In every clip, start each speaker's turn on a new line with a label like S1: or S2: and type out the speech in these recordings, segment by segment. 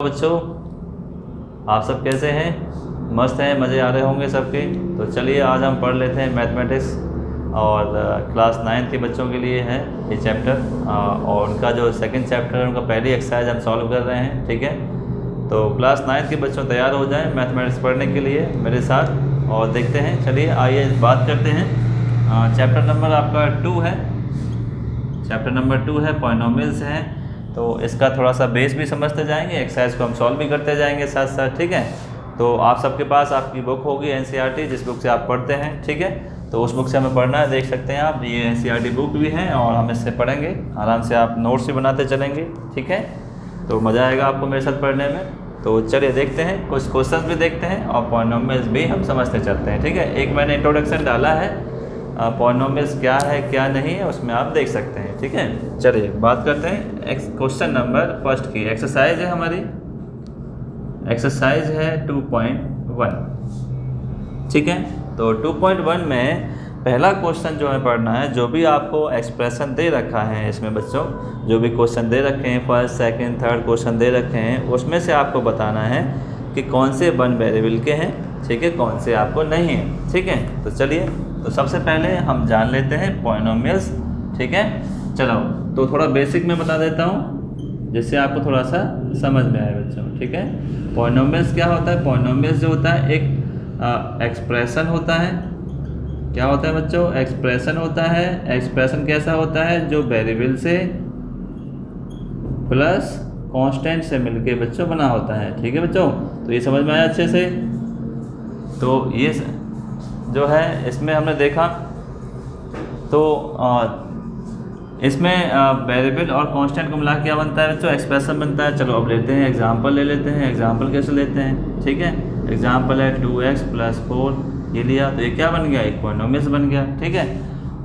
S1: बच्चों, आप सब कैसे हैं? मस्त हैं, मज़े आ रहे होंगे सबके। तो चलिए आज हम पढ़ लेते हैं मैथमेटिक्स और क्लास 9 के बच्चों के लिए है ये चैप्टर और उनका जो सेकंड चैप्टर है उनका पहली एक्सरसाइज हम सॉल्व कर रहे हैं। ठीक है, तो क्लास 9 के बच्चों तैयार हो जाएं मैथमेटिक्स पढ़ने के लिए मेरे साथ और देखते हैं। चलिए आइए बात करते हैं। चैप्टर नंबर आपका 2 है, चैप्टर नंबर 2 है, पॉलिनोमियल्स हैं। तो इसका थोड़ा सा बेस भी समझते जाएंगे, एक्सरसाइज को हम सॉल्व भी करते जाएंगे साथ साथ। ठीक है, तो आप सबके पास आपकी बुक होगी एनसीईआरटी, जिस बुक से आप पढ़ते हैं। ठीक है, तो उस बुक से हमें पढ़ना है, देख सकते हैं आप, ये एनसीईआरटी बुक भी है और हम इससे पढ़ेंगे आराम से। आप नोट्स भी बनाते चलेंगे। ठीक है, तो मज़ा आएगा आपको मेरे साथ पढ़ने में। तो चलिए देखते हैं, कुछ क्वेश्चन भी देखते हैं और पॉलिनोमियल्स भी हम समझते चलते हैं। ठीक है, एक मैंने इंट्रोडक्शन डाला है, पॉलिनोमियल्स क्या है क्या नहीं है उसमें आप देख सकते हैं। ठीक है, चलिए बात करते हैं क्वेश्चन नंबर फर्स्ट की। एक्सरसाइज है हमारी, एक्सरसाइज है 2.1। ठीक है, तो 2.1 में पहला क्वेश्चन जो हमें पढ़ना है, जो भी आपको एक्सप्रेशन दे रखा है इसमें बच्चों, जो भी क्वेश्चन दे रखे हैं, फर्स्ट सेकंड थर्ड क्वेश्चन दे रखे हैं, उसमें से आपको बताना है कि कौन से वन वेरिएबल के हैं। ठीक है, कौन से आपको नहीं है। ठीक है, तो चलिए, तो सबसे पहले हम जान लेते हैं पॉलिनोमियल्स। ठीक है, चलो तो थोड़ा बेसिक में बता देता हूँ जिससे आपको थोड़ा सा समझ में आए बच्चों। ठीक है, पॉलिनोमियल्स क्या होता है? पॉलिनोमियल्स जो होता है एक एक्सप्रेशन होता है। क्या होता है बच्चों? एक्सप्रेशन होता है। एक्सप्रेशन कैसा होता है? जो वेरिएबल से प्लस कांस्टेंट से मिलके बच्चों बना होता है। ठीक है बच्चों, तो ये समझ में आया अच्छे से। तो ये जो है इसमें हमने देखा, तो इसमें वेरिएबल और कांस्टेंट को मिला के क्या बनता है बच्चों? एक्सप्रेशन बनता है। चलो अब लेते हैं एग्जांपल, ले लेते हैं एग्जांपल। कैसे लेते हैं? ठीक है, एग्जांपल है 2x + 4, ये लिया तो ये क्या बन गया? एक पॉलिनोमियल्स बन गया। ठीक है,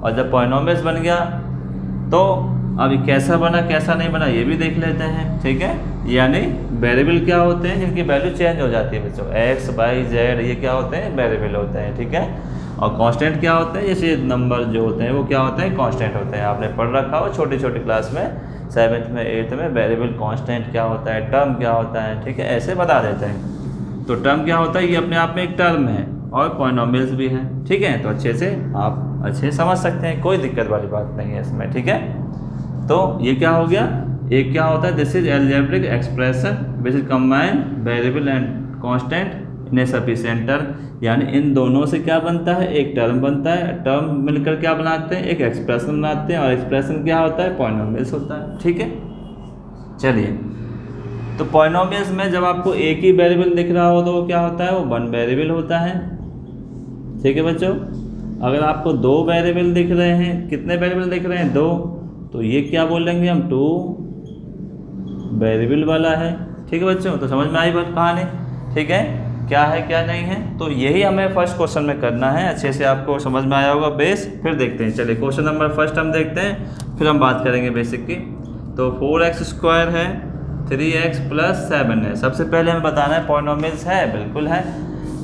S1: और जब पॉलिनोमियल्स बन गया तो अब ये कैसा बना कैसा नहीं बना ये भी देख लेते हैं। ठीक है, यानी वेरिएबल क्या होते हैं जिनकी वैल्यू चेंज हो जाती है बच्चों, x, y, z, ये क्या होते हैं? वेरिएबल होते हैं। ठीक है, और कांस्टेंट क्या होते हैं? जैसे नंबर जो होते हैं वो क्या होते हैं? कांस्टेंट होते हैं। आपने पढ़ रखा हो छोटी छोटी क्लास में, 7th में 8th में, वेरिएबल कांस्टेंट क्या होता है, टर्म क्या होता है। ठीक है, ऐसे बता देते हैं। तो टर्म क्या होता है? ये अपने आप में एक टर्म है और पॉलिनोमियल्स भी हैं। ठीक है, तो अच्छे से आप अच्छे समझ सकते हैं, कोई दिक्कत वाली बात नहीं है इसमें। ठीक है, तो ये क्या हो गया? एक क्या होता है? This is algebraic expression which is combine variable and constant in A sufficient term, यानी इन दोनों से क्या बनता है? एक टर्म बनता है। टर्म मिलकर क्या बनाते हैं? एक एक्सप्रेशन बनाते हैं, और एक्सप्रेशन क्या होता है? पॉलिनोमियल्स होता है। ठीक है, चलिए, तो पॉलिनोमियल्स में जब आपको एक ही वेरिएबल दिख रहा हो तो वो क्या होता है? वो वन वेरिएबल होता है। ठीक है बच्चों, अगर आपको दो वेरिएबल दिख रहे हैं, कितने वेरिएबल दिख रहे हैं? दो, तो ये क्या बोलेंगे हम? टू वेरिएबल वाला है। ठीक है बच्चों, तो समझ में आई बात कहानी? ठीक है, क्या है क्या नहीं है, तो यही हमें फर्स्ट क्वेश्चन में करना है। अच्छे से आपको समझ में आया होगा बेस। फिर देखते हैं, चलिए क्वेश्चन नंबर फर्स्ट हम देखते हैं, फिर हम बात करेंगे बेसिक की। तो 4x² है, 3x + 7 है। सबसे पहले हमें बताना है पॉलिनोमियल्स है, बिल्कुल है,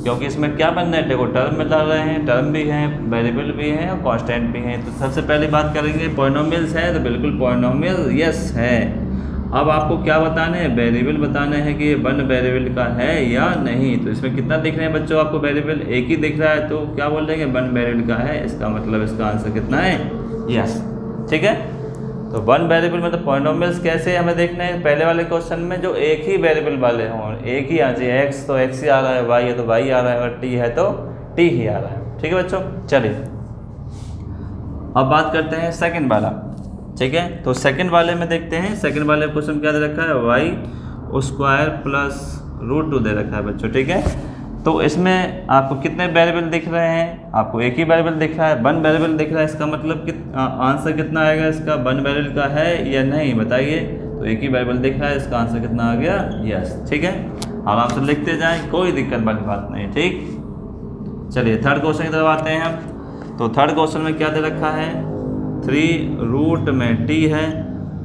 S1: क्योंकि इसमें क्या बनना है? देखो टर्म में डाल रहे हैं, टर्म भी हैं, वेरिएबल भी हैं और कांस्टेंट भी हैं। तो सबसे पहले बात करेंगे पॉलिनोमियल्स है, तो बिल्कुल पॉलिनोमियल यस है। अब आपको क्या बताना है? वेरिएबल बताना है कि ये वन वेरिएबल का है या नहीं। तो इसमें कितना दिख रहे हैं बच्चों आपको? वेरिएबल एक ही दिख रहा है, तो क्या बोल देंगे? वन वेरिएबल का है। इसका मतलब इसका आंसर कितना है? यस। ठीक है, तो वन वेरिएबल मतलब पॉलिनोमियल्स कैसे हमें देखना है? पहले वाले क्वेश्चन में जो एक ही वेरिएबल वाले हों, एक ही आ जाए, x तो x ही आ रहा है, y है तो y आ रहा है, और t है तो t ही आ रहा है। ठीक है बच्चों, चलिए अब बात करते हैं सेकंड वाला। ठीक है, तो सेकंड वाले में देखते हैं, सेकंड वाले क्वेश्चन क्या दे रखा है? y² + √2 दे रखा है बच्चों। ठीक है, तो इसमें आपको कितने वेरिएबल दिख रहे हैं? आपको एक ही वेरिएबल दिख रहा है, वन वेरिएबल दिख रहा है। इसका मतलब आंसर कितना आएगा इसका? वन वेरिएबल का है या नहीं बताइए? तो एक ही वेरिएबल दिख रहा है, इसका आंसर कितना आ गया? यस। ठीक है, आराम से लिखते जाएं, कोई दिक्कत वाली बात नहीं। ठीक, चलिए थर्ड क्वेश्चन की तरफ आते हैं हम। तो थर्ड क्वेश्चन में क्या दे रखा है? 3 √t है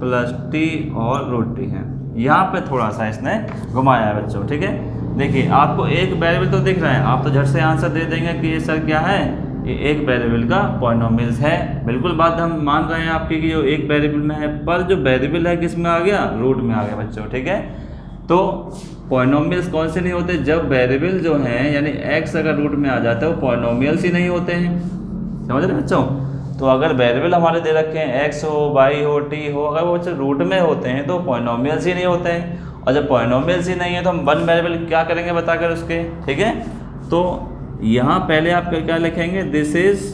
S1: + t और √t है। यहाँ पे थोड़ा सा इसने घुमाया है बच्चों। ठीक है, देखिए आपको एक वेरिएबल तो दिख रहा है, आप तो झट से आंसर दे देंगे कि ये सर क्या है? ये एक वेरिएबल का पॉलिनोमियल्स है। बिल्कुल बात हम मान रहे हैं आपकी कि जो एक वेरिएबल में है, पर जो वेरिएबल है किस में आ गया? रूट में आ गया बच्चों। ठीक है, तो पॉलिनोमियल्स कौन से नहीं होते? जब वेरिएबल जो हैं यानी x अगर रूट में आ जाता है वो पॉलिनोमियल्स ही नहीं होते हैं। समझ रहे बच्चों? तो अगर वेरिएबल हमारे दे रखे हैं x हो, y हो, t हो, अगर वो बच्चे रूट में होते हैं तो पॉलिनोमियल्स ही नहीं होते हैं। और जब पॉलिनोमियल्स ही नहीं है तो हम वन वेरिएबल क्या करेंगे बताकर उसके, ठीक है। तो यहाँ पहले आप क्या लिखेंगे? दिस इज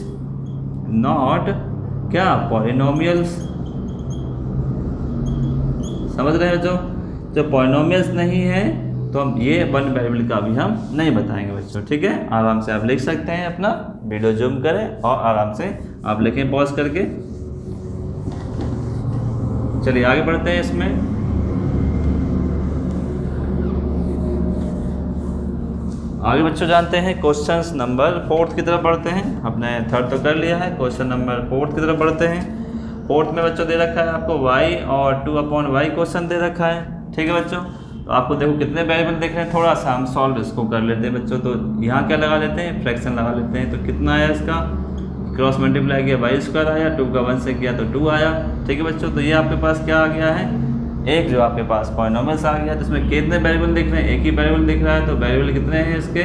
S1: नॉट क्या पॉलिनोमियल्स। समझ रहे हैं बच्चों? जब पॉलिनोमियल्स नहीं है तो हम ये वन वेरिएबल का भी हम नहीं बताएंगे बच्चों, ठीक है। आराम से आप लिख सकते हैं, अपना वीडियो जूम करें और आराम से आप लिखें पॉज करके। चलिए आगे बढ़ते हैं इसमें। आगे बच्चों जानते हैं क्वेश्चन नंबर 4 की तरफ बढ़ते हैं। आपने 3rd तो कर लिया है, क्वेश्चन नंबर 4 की तरफ बढ़ते हैं। 4th में बच्चों दे रखा है आपको y और 2/y क्वेश्चन दे रखा है, ठीक है बच्चों। तो आपको देखो कितने वेरिएबल देख रहे हैं, थोड़ा सा हम सॉल्व इसको कर लेते हैं बच्चों। तो यहाँ क्या लगा लेते हैं? फ्रैक्शन लगा लेते हैं। तो कितना आया इसका? क्रॉस मल्टीप्लाई किया y² आया, 2 का 1 से किया तो 2 आया, ठीक है बच्चों। तो ये आपके पास क्या आ गया है? एक जो आपके पास पॉलिनोमियल्स आ गया। तो इसमें कितने वेरिएबल दिख रहे हैं? एक ही वेरिएबल दिख रहा है। तो वेरिएबल कितने हैं इसके?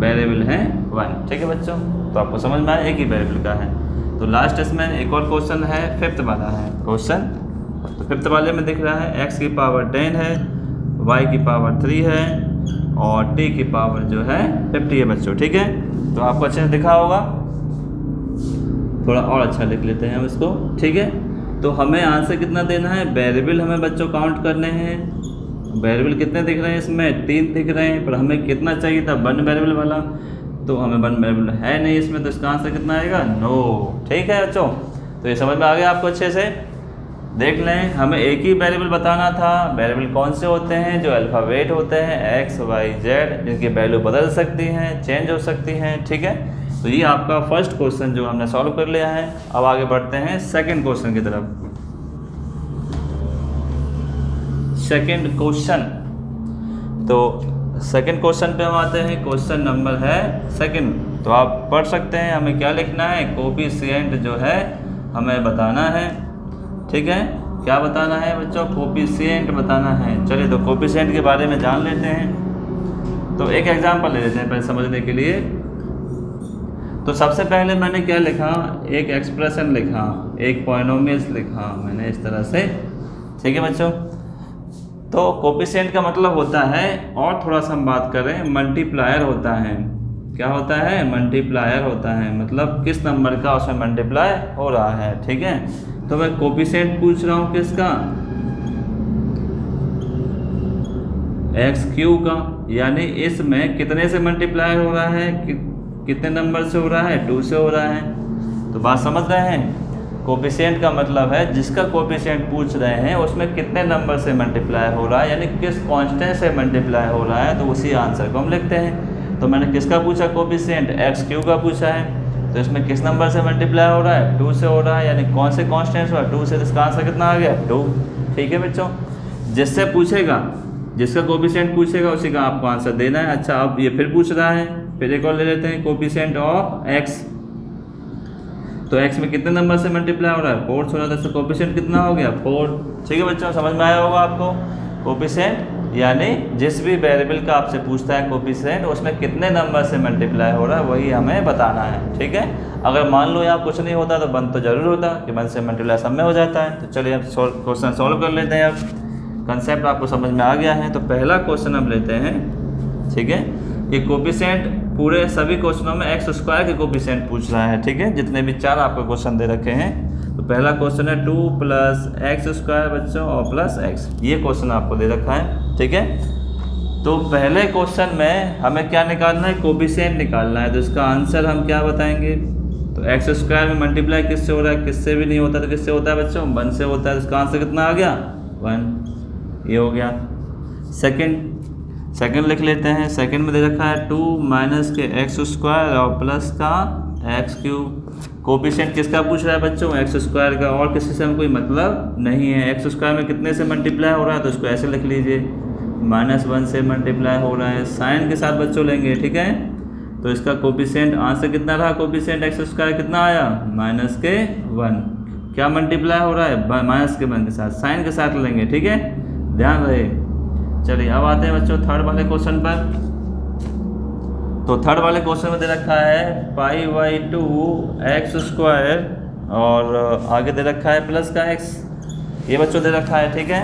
S1: वेरिएबल हैं 1, ठीक है बच्चों। तो आपको समझ में आया एक ही वेरिएबल का है। तो लास्ट इसमें एक और क्वेश्चन है, 5th वाला है क्वेश्चन। तो 5th वाले में दिख रहा है x की पावर 10 है, y की पावर 3 है और t की पावर जो है 50 है बच्चों, ठीक है। तो आपको अच्छे से दिखा होगा, थोड़ा और अच्छा लिख लेते हैं हम इसको, ठीक है। तो हमें आंसर कितना देना है? वेरिएबल हमें बच्चों काउंट करने हैं। वेरिएबल कितने दिख रहे हैं इसमें? 3 दिख रहे हैं, पर हमें कितना चाहिए था? 1 वेरिएबल वाला। तो हमें 1 वेरिएबल है नहीं इसमें, तो इसका आंसर कितना आएगा? नो, ठीक है बच्चों। तो ये समझ में आ गया आपको अच्छे से? देख लें, हमें एक ही वेरिएबल बताना था। वेरिएबल कौन से होते हैं? जो अल्फ़ाबेट होते हैं x, y, z, जिनकी वैल्यू बदल सकती हैं, चेंज हो सकती हैं, ठीक है। तो ये आपका फर्स्ट क्वेश्चन जो हमने सॉल्व कर लिया है। अब आगे बढ़ते हैं सेकंड क्वेश्चन की तरफ। सेकंड क्वेश्चन, तो सेकंड क्वेश्चन पे हम आते हैं। क्वेश्चन नंबर है 2। तो आप पढ़ सकते हैं हमें क्या लिखना है। कोफिशिएंट जो है हमें बताना है, ठीक है। क्या बताना है बच्चों? कोफिशिएंट बताना है। चलिए तो कोफिशिएंट के बारे में जान लेते हैं। तो एक एग्जांपल ले लेते हैं पहले समझने के लिए। तो सबसे पहले मैंने क्या लिखा? एक एक्सप्रेशन लिखा, एक पॉलिनोमियल्स लिखा मैंने इस तरह से, ठीक है बच्चों। तो कोफिशिएंट का मतलब होता है, और थोड़ा सा हम बात करें, मल्टीप्लायर होता है। क्या होता है? मल्टीप्लायर होता है, मतलब किस नंबर का उसमें मल्टीप्लाई हो रहा है, ठीक है। तो मैं कोफिशिएंट पूछ रहा हूँ किसका? x³ का, यानी इसमें कितने से मल्टीप्लाई हो रहा है? कितने नंबर से हो रहा है? 2 से हो रहा है। तो बात समझ रहे हैं? कोफिशिएंट का मतलब है जिसका कोफिशिएंट पूछ रहे हैं उसमें कितने नंबर से मल्टीप्लाई हो रहा है, यानी किस कांस्टेंट से मल्टीप्लाई हो रहा है, तो उसी आंसर को हम लिखते हैं। तो मैंने किसका पूछा? कोफिशिएंट x³ का पूछा है। तो इसमें किस नंबर से मल्टीप्लाई हो रहा है? 2 से हो रहा है, यानी कौन से कांस्टेंट हुआ? 2 से। इसका आंसर कितना आ गया? 2, ठीक है बच्चों। जिससे पूछेगा, जिसका कोफिशिएंट पूछेगा उसी का आपको आंसर देना है। अच्छा, अब ये फिर पूछ रहा है, फिर एक और ले लेते हैं, कोफिशिएंट ऑफ x। तो x में कितने नंबर से मल्टीप्लाई हो रहा है? 4 से हो रहा है। तो कोफिशिएंट कितना हो गया? 4, ठीक है बच्चों। समझ में आया होगा आपको? कोफिशिएंट यानी जिस भी वेरिएबल का आपसे पूछता है कोफिशिएंट, उसमें कितने नंबर से मल्टीप्लाई हो रहा है वही हमें बताना है, ठीक है। अगर मान लो यहाँ कुछ नहीं होता तो 1 तो जरूर होता कि 1 से मल्टीप्लाई सब में हो जाता है। तो चलिए अब क्वेश्चन सॉल्व कर लेते हैं। अब कंसेप्ट आपको समझ में आ गया है। तो पहला क्वेश्चन अब लेते हैं, ठीक है। ये कोफिशिएंट पूरे सभी क्वेश्चनों में x² के कोफिशिएंट पूछ रहा है, ठीक है। जितने भी 4 आपको क्वेश्चन दे रखे हैं। तो पहला क्वेश्चन है 2 + x² बच्चों और प्लस x, ये क्वेश्चन आपको दे रखा है, ठीक है। तो पहले क्वेश्चन में हमें क्या निकालना है? कोफिशिएंट निकालना है। तो इसका आंसर हम क्या बताएंगे? तो x² में मल्टीप्लाई किससे हो रहा है? किससे भी नहीं होता। तो किससे होता है बच्चों? 1 से होता है। तो इसका आंसर कितना आ गया? 1, ये हो गया। सेकंड लिख लेते हैं। सेकंड में दे रखा है 2 - के x² और प्लस का x³। कोफिशिएंट किसका पूछ रहा है बच्चों? x² का, और किसी से हम कोई मतलब नहीं है। x² में कितने से मल्टीप्लाई हो रहा है? तो इसको ऐसे लिख लीजिए, -1 से मल्टीप्लाई हो रहा है। साइन के साथ बच्चों लेंगे, ठीक है। तो इसका कोफिशिएंट आंसर कितना रहा? कोफिशिएंट x² कितना आया? -1। क्या मल्टीप्लाई हो रहा है? -1 के साथ, साइन के साथ लेंगे, ठीक है। ध्यान रहे, चलिए अब आते हैं बच्चों थर्ड वाले क्वेश्चन पर। तो थर्ड वाले क्वेश्चन में दे रखा है π/2 x² और आगे दे रखा है प्लस का x, ये बच्चों दे रखा है। ठीक है,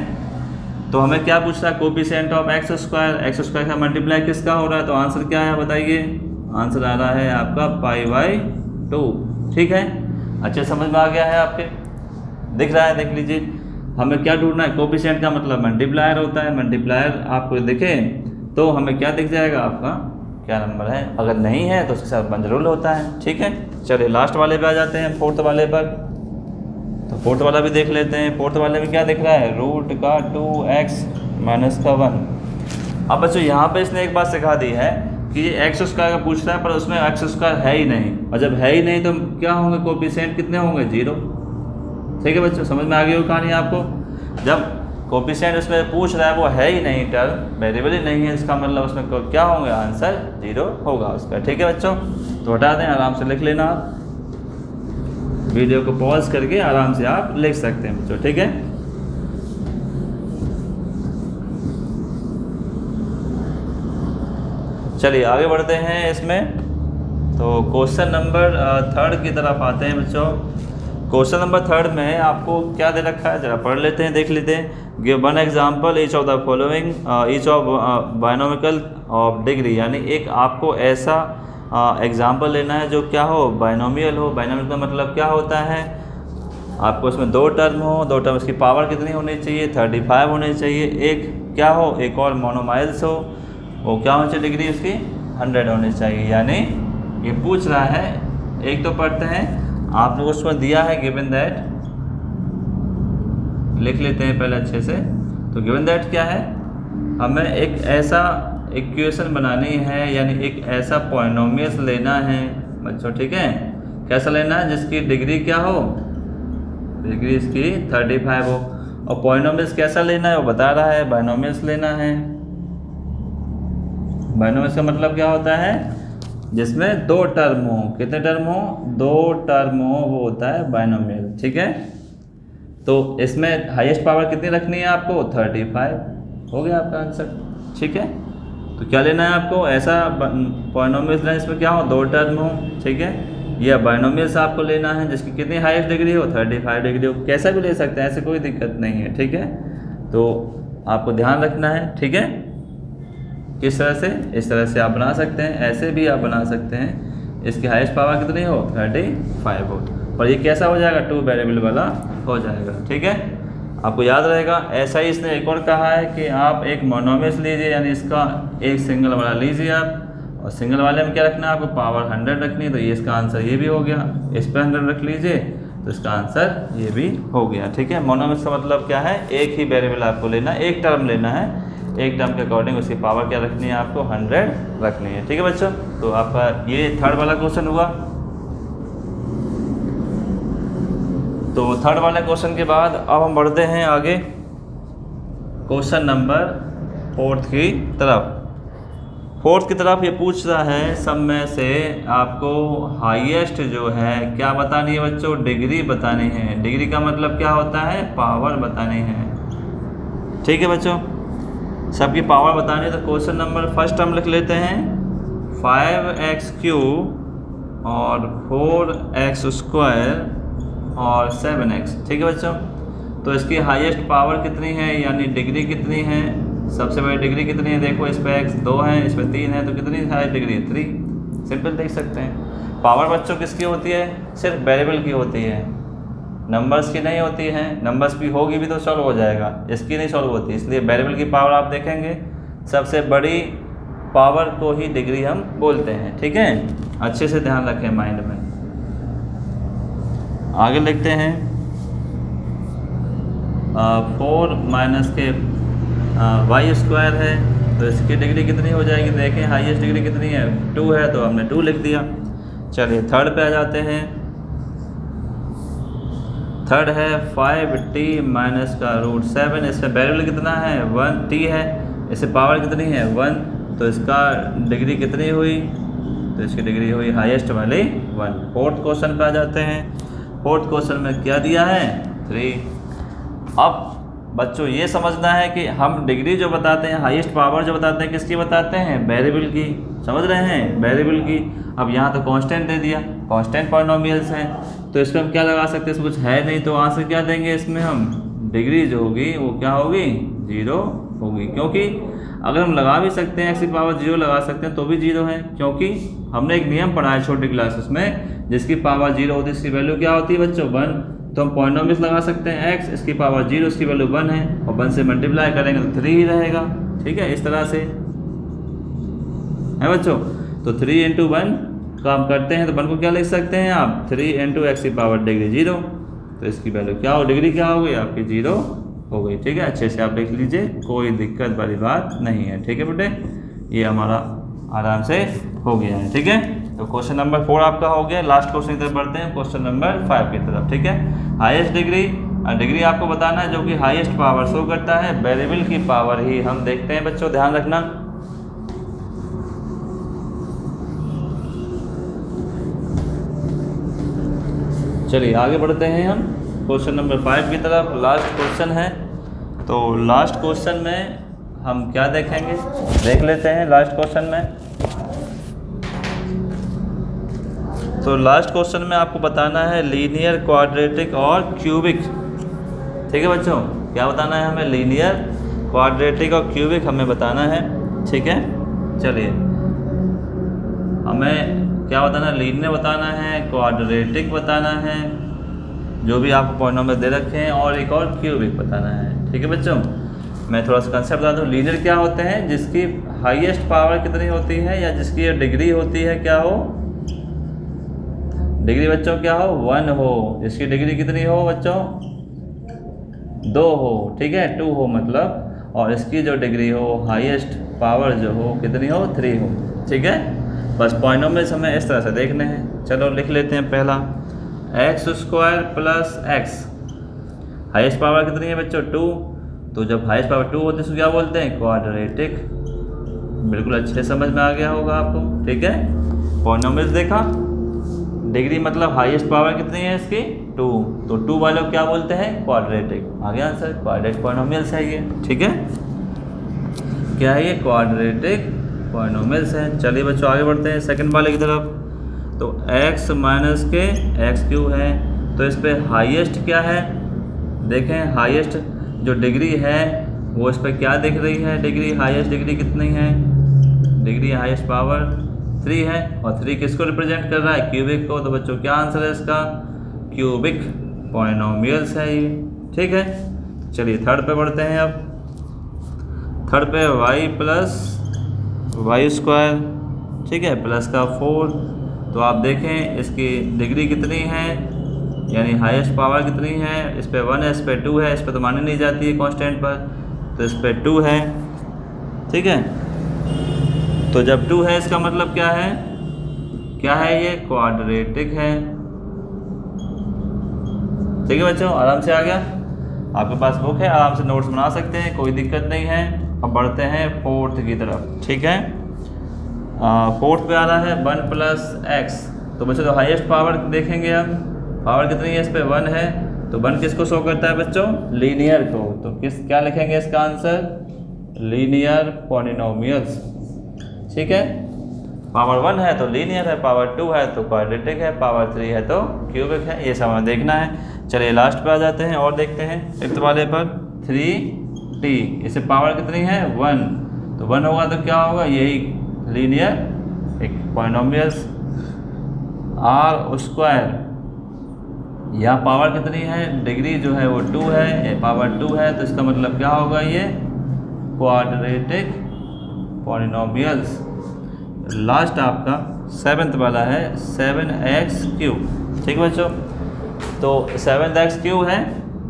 S1: तो हमें क्या पूछ रहा है, कोफिशिएंट ऑफ x² का मल्टीप्लाई किसका हो रहा है, तो आंसर क्या है बताइए। आंसर आ रहा है आपका π/2। ठीक है, अच्छे समझ में आ गया है आपके, दिख रहा है, देख लीजिए। हमें क्या ढूंढना है, कोफिशिएंट का मतलब मल्टीप्लायर होता है, मल्टीप्लायर आपको देखें तो हमें क्या दिख जाएगा, आपका क्या नंबर है, अगर नहीं है तो उसके साथ बंद रूल होता है। ठीक है, चलिए लास्ट वाले पे आ जाते हैं, फोर्थ वाले पर। तो फोर्थ वाला भी देख लेते हैं। फोर्थ वाले में क्या दिख रहा है, रूट का 2x माइनस का 1। अब बच्चों यहाँ पे इसने एक बात सिखा दी है कि ये x² का पूछ रहा है पर उसमें x² है ही नहीं, और जब है ही नहीं तो क्या होंगे, कोफिशिएंट कितने होंगे, 0। ठीक है बच्चों, समझ में आ गई हो कहानी आपको। जब कोफिशिएंट उसमें पूछ रहा है वो है ही नहीं, टर्म वेरिएबल ही नहीं है, इसका मतलब उसमें क्या होंगे, आंसर 0 होगा उसका। ठीक है बच्चों, तो हटा दें, आराम से लिख लेना आप, वीडियो को पॉज करके आराम से आप लिख सकते हैं बच्चों। ठीक है, चलिए आगे बढ़ते हैं इसमें। तो क्वेश्चन नंबर 3 की तरफ आते हैं बच्चों। क्वेश्चन नंबर 3 में आपको क्या दे रखा है, जरा पढ़ लेते हैं, देख लेते हैं। Give one example each of the following each of binomial of degree, यानी एक आपको ऐसा एग्जांपल लेना है जो क्या हो, बायनोमियल हो। बायनोमियल का मतलब क्या होता है, आपको इसमें 2 टर्म हो, 2 टर्म, इसकी पावर कितनी होनी चाहिए, 35 होनी चाहिए। एक क्या हो, एक और मोनोमाइल्स हो, वो क्या होनी चाहिए, डिग्री उसकी 100 होनी चाहिए। यानी ये पूछ रहा है, एक तो पढ़ते हैं, आप लोग उसमें दिया है गिवन दैट, लिख लेते हैं पहले अच्छे से। तो गिवन दैट क्या है, हमें एक ऐसा इक्वेशन बनानी है, यानी एक ऐसा पॉलिनोमियल लेना है बच्चों। ठीक है, कैसा लेना है, जिसकी डिग्री क्या हो, डिग्री इसकी 35 हो। और पॉलिनोमियल कैसा लेना है वो बता रहा है, बायनोमियल्स लेना है। बायनोमियल का मतलब क्या होता है, जिसमें 2 टर्म हो, कितने टर्म हो, 2 टर्म हो, वो होता है बायनोमियल। ठीक है, तो इसमें हाईएस्ट पावर कितनी रखनी है आपको, 35। हो गया आपका आंसर। ठीक है, तो क्या लेना है आपको, ऐसा पॉलिनोमियल लेना है इसमें क्या हो, 2 टर्म हो। ठीक है, यह बायनोमियल्स आपको लेना है जिसकी कितनी हाईएस्ट डिग्री हो, 35 डिग्री हो। कैसा भी ले सकते हैं, ऐसे कोई दिक्कत नहीं है। ठीक है, तो आपको ध्यान रखना है। ठीक है, किस तरह से, इस तरह से आप बना सकते हैं, ऐसे भी आप बना सकते हैं। इसकी हाईएस्ट पावर कितनी हो, 35 हो, पर ये कैसा हो जाएगा, 2 वेरिएबल वाला हो जाएगा। ठीक है, आपको याद रहेगा। ऐसा ही इसने एक और कहा है कि आप एक मोनोमियल लीजिए, यानी इसका एक सिंगल वाला लीजिए आप, और सिंगल वाले में क्या रखना है आपको, पावर 100 रखनी है। तो ये इसका आंसर ये भी हो गया, इस पर 100 रख लीजिए तो इसका आंसर ये भी हो गया। ठीक है, मोनोमियल का मतलब क्या है, एक ही वेरिएबल आपको लेना है, एक टर्म लेना है, एक टर्म के अकॉर्डिंग उसकी पावर क्या रखनी है आपको, 100 रखनी है। ठीक है बच्चों, तो आपका ये 3rd वाला क्वेश्चन हुआ। तो 3rd वाले क्वेश्चन के बाद अब हम बढ़ते हैं आगे क्वेश्चन नंबर 4 की तरफ। 4 की तरफ ये पूछ रहा है, सब में से आपको हाईएस्ट जो है क्या बतानी है बच्चों, डिग्री बतानी है। डिग्री का मतलब क्या होता है, पावर बतानी है। ठीक है बच्चों, सबकी पावर बतानी है। तो क्वेश्चन नंबर फर्स्ट हम लिख लेते हैं, 5x³ और 4x² और 7x। ठीक है बच्चों, तो इसकी हाईएस्ट पावर कितनी है, यानी डिग्री कितनी है, सबसे बड़ी डिग्री कितनी है, देखो इस पर x 2 है, इस पर 3 है, तो कितनी हाईएस्ट डिग्री, 3। सिंपल देख सकते हैं। पावर बच्चों किसकी होती है, सिर्फ वेरिएबल की होती है, नंबर्स की नहीं होती है। नंबर्स भी होगी भी तो सॉल्व हो जाएगा, इसकी नहीं सॉल्व होती, इसलिए वेरिएबल की पावर आप देखेंगे, सबसे बड़ी पावर को ही डिग्री हम बोलते हैं। ठीक है, अच्छे से ध्यान रखें माइंड में। आगे लिखते हैं 4 माइनस के y² है, तो इसकी डिग्री कितनी हो जाएगी, देखें हाईएस्ट डिग्री कितनी है, 2 है, तो हमने 2 लिख दिया। चलिए 3rd पे आ जाते हैं। 3rd है 5t माइनस का रूट 7, इसमें वेरिएबल कितना है, 1t है, इससे पावर कितनी है, 1, तो इसका डिग्री कितनी हुई, तो इसकी डिग्री हुई हाईएस्ट वाली 1। 4th क्वेश्चन पे आ जाते हैं। 4th क्वेश्चन में क्या दिया है, 3। अब बच्चों ये समझना है कि हम डिग्री जो बताते हैं, हाईएस्ट पावर जो बताते हैं, किसकी बताते हैं? वेरिएबल की। समझ रहे हैं? वेरिएबल की। अब यहाँ तो कांस्टेंट दे दिया, कांस्टेंट पॉलिनोमियल्स हैं, तो इसमें हम क्या लगा सकते हैं? इसमें कुछ है नहीं, तो आंसर क्या देंगे इसमें हम? डिग्री जो होगी वो क्या होगी? 0 होगी। क्योंकि अगर हम लगा भी सकते हैं x की पावर 0 लगा सकते हैं तो भी 0 है, क्योंकि हमने एक नियम पढ़ा है छोटी क्लासेस में, जिसकी पावर 0 होती है इसकी वैल्यू क्या होती है बच्चों? 1। तो हम पॉलिनोमियल्स लगा सकते हैं x, इसकी पावर 0, इसकी वैल्यू 1 है, और 1 से मल्टीप्लाई करेंगे तो 3 ही रहेगा। ठीक है, इस तरह से है बच्चों। तो 3 × 1 का हम करते हैं तो 1 को क्या लिख सकते हैं आप? 3 × x की पावर डिग्री 0, तो इसकी वैल्यू क्या हो? डिग्री क्या हो गई आपकी? 0 हो गई। ठीक है, अच्छे से आप लिख लीजिए, कोई दिक्कत वाली बात नहीं है। ठीक है बेटे, ये हमारा आराम से हो गया है। ठीक है, तो क्वेश्चन नंबर 4 आपका हो गया। लास्ट क्वेश्चन की तरफ बढ़ते हैं, क्वेश्चन नंबर 5 की तरफ। ठीक है, हाईएस्ट डिग्री, डिग्री आपको बताना है जो कि हाईएस्ट पावर शो करता है। वेरिएबल की पावर ही हम देखते हैं बच्चों, ध्यान रखना। चलिए आगे बढ़ते हैं हम क्वेश्चन नंबर 5 की तरफ। लास्ट क्वेश्चन है, तो लास्ट क्वेश्चन में हम क्या देखेंगे, देख लेते हैं लास्ट क्वेश्चन में। तो लास्ट क्वेश्चन में आपको बताना है लीनियर, क्वाड्रेटिक और क्यूबिक। ठीक है बच्चों, क्या बताना है हमें? लीनियर, क्वाड्रेटिक और क्यूबिक हमें बताना है। ठीक है, चलिए हमें क्या बताना है? लीनियर बताना है, क्वाड्रेटिक बताना है, जो भी आपको पॉलिनोमियल दे रखे हैं, और एक और क्यूबिक बताना है। ठीक है बच्चों, मैं थोड़ा सा कंसेप्ट बता दूँ। लीनियर क्या होते हैं? जिसकी हाईएस्ट पावर कितनी होती है, या जिसकी डिग्री होती है क्या हो? डिग्री बच्चों क्या हो? 1 हो। इसकी डिग्री कितनी हो बच्चों? 2 हो। ठीक है, 2 हो मतलब, और इसकी जो डिग्री हो, हाईएस्ट पावर जो हो, कितनी हो? 3 हो। ठीक है, बस पॉलिनोमियल्स हमें इस तरह से देखने हैं। चलो लिख लेते हैं पहला, x² + x। हाईएस्ट पावर कितनी है बच्चों? 2। तो जब हाईएस्ट पावर 2 होती है उसको क्या बोलते हैं? क्वाड्रेटिक। बिल्कुल अच्छे समझ में आ गया होगा आपको। ठीक है, पॉलिनोमियल्स देखा, डिग्री मतलब हाईएस्ट पावर कितनी है इसकी? 2। तो 2 वाले को क्या बोलते हैं? क्वाड्रेटिक। आ गया आंसर, क्वाड्रेटिक पॉलिनोमियल्स है ये। ठीक है, क्या है ये? क्वाड्रेटिक पॉलिनोमियल्स हैं। चलिए बच्चों आगे बढ़ते हैं सेकंड वाले की तरफ। तो x - के x³ है, तो इस पर हाईएस्ट क्या है? देखें, हाईएस्ट जो डिग्री है वो इस पर क्या दिख रही है? डिग्री, हाईएस्ट डिग्री कितनी है? डिग्री हाईएस्ट पावर 3 है, और 3 किसको रिप्रेजेंट कर रहा है? क्यूबिक को। तो बच्चों क्या आंसर है इसका? क्यूबिक पॉलिनोमियल्स है ये। ठीक है, चलिए थर्ड पे बढ़ते हैं। अब थर्ड पे y + y², ठीक है, प्लस का 4। तो आप देखें इसकी डिग्री कितनी है, यानी हाईएस्ट पावर कितनी है? इस पे 1 है, इस पे 2 है, इस पे तो मानी नहीं जाती है कांस्टेंट पर, तो इस पे 2 है। ठीक है, तो जब 2 है इसका मतलब क्या है? क्या है ये? क्वाड्रेटिक है। ठीक है बच्चों, आराम से आ गया। आपके पास बुक है, आराम से नोट्स बना सकते हैं, कोई दिक्कत नहीं है। अब बढ़ते हैं 4th की तरफ। ठीक है, 4th पे आ रहा है 1 + x। तो बच्चों तो हाईएस्ट पावर देखेंगे हम, पावर कितनी है? इस पे 1 है, तो 1 किसको शो करता है बच्चों? लीनियर को। तो क्या लिखेंगे इसका आंसर? Linear polynomials. ठीक है, पावर 1 है तो लीनियर है, पावर 2 है तो क्वाड्रेटिक है, पावर 3 है तो क्यूबिक है। ये सब हमें देखना है। चलिए लास्ट पे आ जाते हैं और देखते हैं 5th वाले पर। 3t, इसे पावर कितनी है? 1। तो 1 होगा तो क्या होगा? यही लीनियर एक पॉलिनोमियल्स। r², यहाँ पावर कितनी है? डिग्री जो है वो 2 है, ये पावर 2 है, तो इसका मतलब क्या होगा? ये क्वाड्रेटिक पॉलिनोमियल्स। लास्ट आपका 7th वाला है 7x³। ठीक है बच्चों, तो 7x³ है,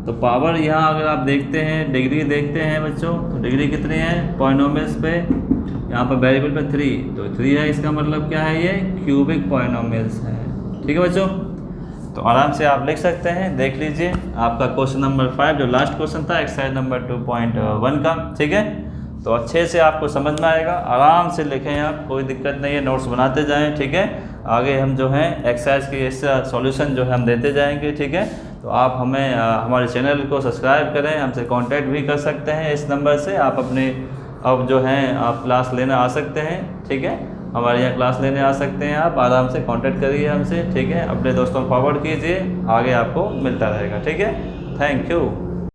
S1: तो पावर यहाँ अगर आप देखते हैं, डिग्री देखते हैं बच्चों, तो डिग्री कितनी है पॉलिनोमियल्स पे? यहाँ पर वेरिएबल पे 3, तो 3 है, इसका मतलब क्या है? ये क्यूबिक पॉलिनोमियल्स है। ठीक है बच्चों, तो आराम से आप लिख सकते हैं, देख लीजिए आपका क्वेश्चन नंबर 5 जो लास्ट क्वेश्चन था एक्सरसाइज नंबर 2.1 का। ठीक है, तो अच्छे से आपको समझ में आएगा, आराम से लिखें आप, कोई दिक्कत नहीं है, नोट्स बनाते जाएं। ठीक है, आगे हम जो हैं एक्सरसाइज की इसका सॉल्यूशन जो है हम देते जाएंगे। ठीक है, तो आप हमें हमारे चैनल को सब्सक्राइब करें, हमसे कांटेक्ट भी कर सकते हैं इस नंबर से। आप अपने अब जो हैं आप क्लास लेने आ सकते हैं, ठीक है, हमारे यहाँ क्लास लेने आ सकते हैं। आप आराम से कांटेक्ट करिए हमसे, ठीक है, अपने दोस्तों को फॉरवर्ड कीजिए, आगे आपको मिलता रहेगा, ठीक है। Thank you.